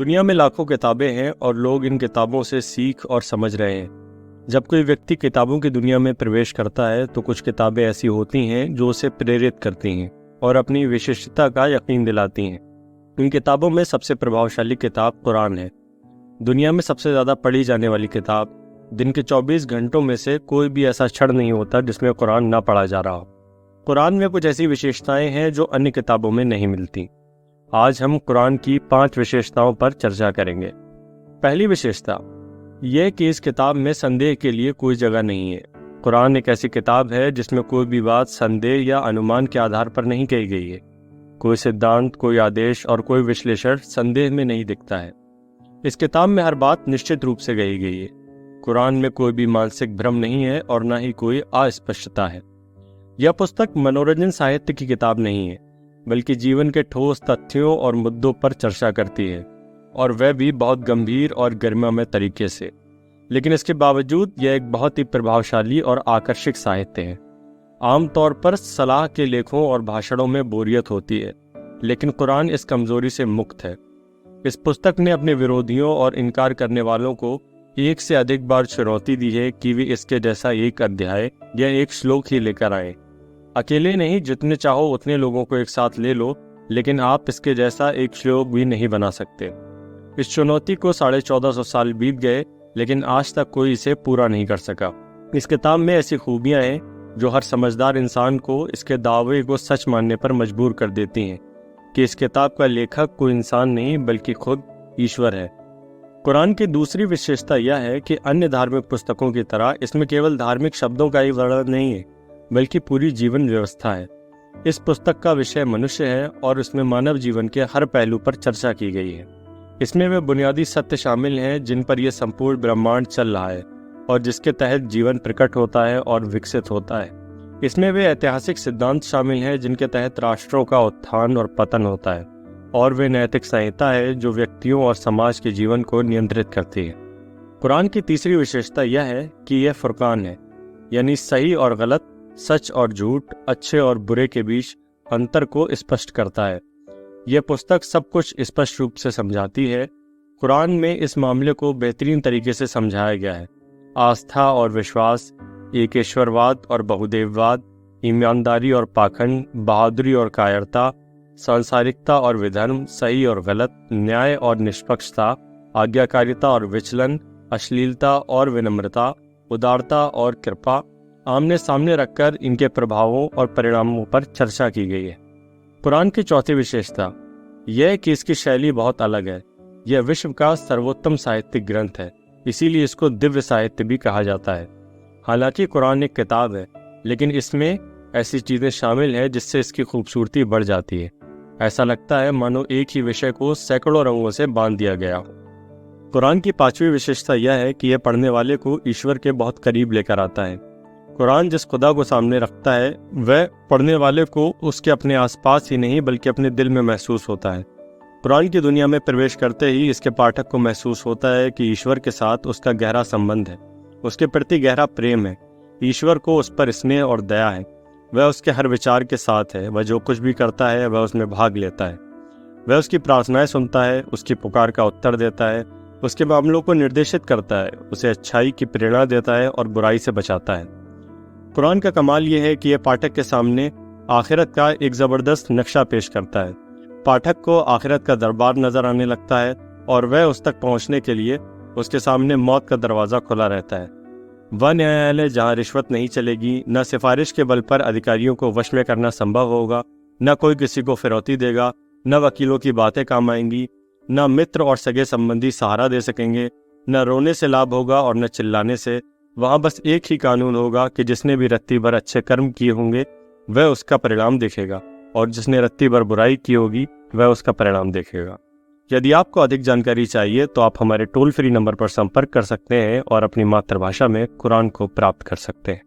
दुनिया में लाखों किताबें हैं और लोग इन किताबों से सीख और समझ रहे हैं। जब कोई व्यक्ति किताबों की दुनिया में प्रवेश करता है तो कुछ किताबें ऐसी होती हैं जो उसे प्रेरित करती हैं और अपनी विशिष्टता का यकीन दिलाती हैं। इन किताबों में सबसे प्रभावशाली किताब कुरान है। दुनिया में सबसे ज़्यादा पढ़ी जाने वाली किताब। दिन के 24 घंटों में से कोई भी ऐसा क्षण नहीं होता जिसमें कुरान ना पढ़ा जा रहा हो। कुरान में कुछ ऐसी विशेषताएं हैं जो अन्य किताबों में नहीं मिलती। आज हम कुरान की 5 विशेषताओं पर चर्चा करेंगे। पहली विशेषता यह कि इस किताब में संदेह के लिए कोई जगह नहीं है। कुरान एक ऐसी किताब है जिसमें कोई भी बात संदेह या अनुमान के आधार पर नहीं कही गई है। कोई सिद्धांत, कोई आदेश और कोई विश्लेषण संदेह में नहीं दिखता है। इस किताब में हर बात निश्चित रूप से कही गई है। कुरान में कोई भी मानसिक भ्रम नहीं है और न ही कोई अस्पष्टता है। यह पुस्तक मनोरंजन साहित्य की किताब नहीं है, बल्कि जीवन के ठोस तथ्यों और मुद्दों पर चर्चा करती है, और वह भी बहुत गंभीर और गरिमामय तरीके से। लेकिन इसके बावजूद यह एक बहुत ही प्रभावशाली और आकर्षक साहित्य है। आमतौर पर सलाह के लेखों और भाषणों में बोरियत होती है, लेकिन कुरान इस कमजोरी से मुक्त है। इस पुस्तक ने अपने विरोधियों और इनकार करने वालों को एक से अधिक बार चुनौती दी है कि वे इसके जैसा एक अध्याय या एक श्लोक ही लेकर आए। अकेले नहीं, जितने चाहो उतने लोगों को एक साथ ले लो, लेकिन आप इसके जैसा एक श्लोक भी नहीं बना सकते। इस चुनौती को 1450 साल बीत गए, लेकिन आज तक कोई इसे पूरा नहीं कर सका। इस किताब में ऐसी खूबियां हैं जो हर समझदार इंसान को इसके दावे को सच मानने पर मजबूर कर देती हैं कि इस किताब का लेखक कोई इंसान नहीं बल्कि खुद ईश्वर है। कुरान की दूसरी विशेषता यह है कि अन्य धार्मिक पुस्तकों की तरह इसमें केवल धार्मिक शब्दों का ही वर्णन नहीं है, बल्कि पूरी जीवन व्यवस्था है। इस पुस्तक का विषय मनुष्य है और इसमें मानव जीवन के हर पहलू पर चर्चा की गई है। इसमें वे बुनियादी सत्य शामिल हैं जिन पर यह संपूर्ण ब्रह्मांड चल रहा है और जिसके तहत जीवन प्रकट होता है और विकसित होता है। इसमें वे ऐतिहासिक सिद्धांत शामिल हैं जिनके तहत राष्ट्रों का उत्थान और पतन होता है, और वे नैतिक संहिता है जो व्यक्तियों और समाज के जीवन को नियंत्रित करती है। कुरान की तीसरी विशेषता यह है कि यह फुरकान है, यानी सही और गलत, सच और झूठ, अच्छे और बुरे के बीच अंतर को स्पष्ट करता है। यह पुस्तक सब कुछ स्पष्ट रूप से समझाती है। कुरान में इस मामले को बेहतरीन तरीके से समझाया गया है। आस्था और विश्वास, एकेश्वरवाद और बहुदेववाद, ईमानदारी और पाखंड, बहादुरी और कायरता, सांसारिकता और विधर्म, सही और गलत, न्याय और निष्पक्षता, आज्ञाकारिता और विचलन, अश्लीलता और विनम्रता, उदारता और कृपा, आमने सामने रखकर इनके प्रभावों और परिणामों पर चर्चा की गई है। कुरान की चौथी विशेषता यह कि इसकी शैली बहुत अलग है। यह विश्व का सर्वोत्तम साहित्यिक ग्रंथ है, इसीलिए इसको दिव्य साहित्य भी कहा जाता है। हालांकि कुरान एक किताब है, लेकिन इसमें ऐसी चीजें शामिल हैं जिससे इसकी खूबसूरती बढ़ जाती है। ऐसा लगता है मानो एक ही विषय को सैकड़ों रंगों से बांध दिया गया हो। कुरान की पांचवी विशेषता यह है कि यह पढ़ने वाले को ईश्वर के बहुत करीब लेकर आता है। कुरान जिस खुदा को सामने रखता है वह पढ़ने वाले को उसके अपने आसपास ही नहीं बल्कि अपने दिल में महसूस होता है। कुरान की दुनिया में प्रवेश करते ही इसके पाठक को महसूस होता है कि ईश्वर के साथ उसका गहरा संबंध है, उसके प्रति गहरा प्रेम है। ईश्वर को उस पर स्नेह और दया है। वह उसके हर विचार के साथ है। वह जो कुछ भी करता है वह उसमें भाग लेता है। वह उसकी प्रार्थनाएं सुनता है, उसकी पुकार का उत्तर देता है, उसके मामलों को निर्देशित करता है, उसे अच्छाई की प्रेरणा देता है और बुराई से बचाता है। कुरान का कमाल यह है कि यह पाठक के सामने आखिरत का एक ज़बरदस्त नक्शा पेश करता है। पाठक को आखिरत का दरबार नजर आने लगता है और वह उस तक पहुंचने के लिए उसके सामने मौत का दरवाज़ा खुला रहता है। वह न्यायालय जहां रिश्वत नहीं चलेगी, न सिफारिश के बल पर अधिकारियों को वश में करना संभव होगा, न कोई किसी को फिरौती देगा, न वकीलों की बातें काम आएंगी, न मित्र और सगे संबंधी सहारा दे सकेंगे, न रोने से लाभ होगा और न चिल्लाने से। वहां बस एक ही कानून होगा कि जिसने भी रत्ती भर अच्छे कर्म किए होंगे वह उसका परिणाम देखेगा, और जिसने रत्ती भर बुराई की होगी वह उसका परिणाम देखेगा। यदि आपको अधिक जानकारी चाहिए तो आप हमारे टोल फ्री नंबर पर संपर्क कर सकते हैं और अपनी मातृभाषा में कुरान को प्राप्त कर सकते हैं।